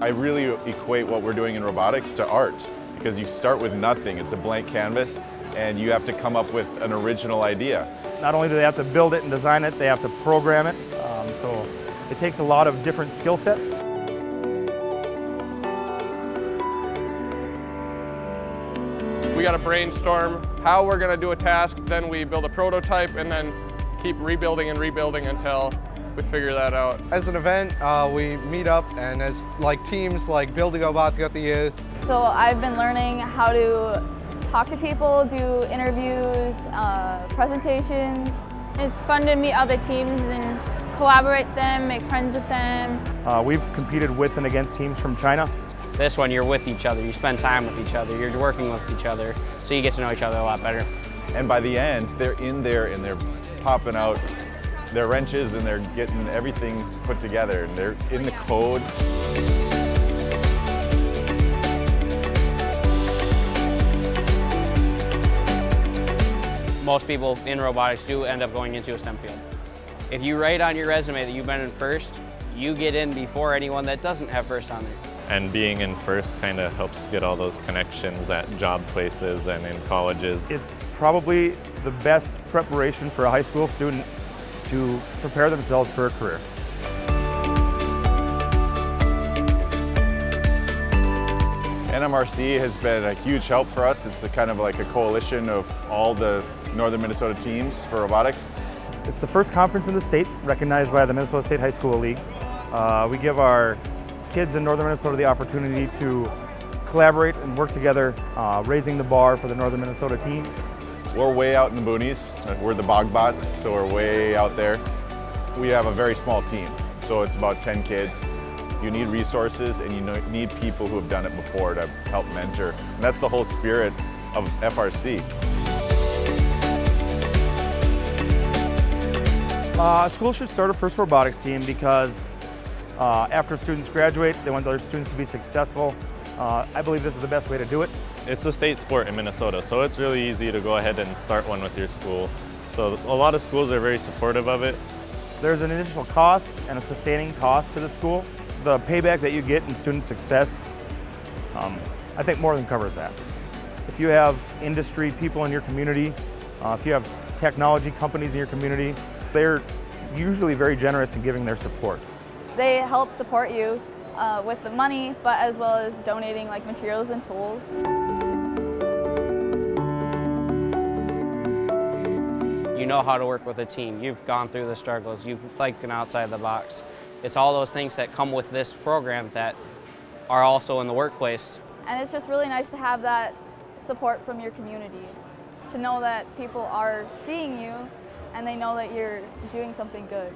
I really equate what we're doing in robotics to art, because you start with nothing. It's a blank canvas, and you have to come up with an original idea. Not only do they have to build it and design it, they have to program it. So it takes a lot of different skill sets. We got to brainstorm how we're going to do a task, then we build a prototype, and then keep rebuilding and rebuilding until we figure that out. As an event, we meet up and as teams building robot throughout the year. So I've been learning how to talk to people, do interviews, presentations. It's fun to meet other teams and collaborate with them, make friends with them. We've competed with and against teams from China. This one, you're with each other, you spend time with each other, you're working with each other, so you get to know each other a lot better. And by the end, they're in there and they're popping out their wrenches and they're getting everything put together and they're in the code. Most people in robotics do end up going into a STEM field. If you write on your resume that you've been in FIRST, you get in before anyone that doesn't have FIRST on there. And being in FIRST kind of helps get all those connections at job places and in colleges. It's probably the best preparation for a high school student to prepare themselves for a career. NMRC has been a huge help for us. It's kind of like a coalition of all the northern Minnesota teams for robotics. It's the first conference in the state recognized by the Minnesota State High School League. We give our kids in northern Minnesota the opportunity to collaborate and work together, raising the bar for the northern Minnesota teams. We're way out in the boonies. We're the bog bots, so we're way out there. We have a very small team, so it's about 10 kids. You need resources and you need people who have done it before to help mentor. And that's the whole spirit of FRC. Schools should start a FIRST Robotics team because after students graduate, they want their students to be successful. I believe this is the best way to do it. It's a state sport in Minnesota, so it's really easy to go ahead and start one with your school. So a lot of schools are very supportive of it. There's an initial cost and a sustaining cost to the school. The payback that you get in student success, I think more than covers that. If you have industry people in your community, if you have technology companies in your community, they're usually very generous in giving their support. They help support you with the money, but as well as donating materials and tools. You know how to work with a team, you've gone through the struggles, you've been outside the box. It's all those things that come with this program that are also in the workplace. And it's just really nice to have that support from your community, to know that people are seeing you and they know that you're doing something good.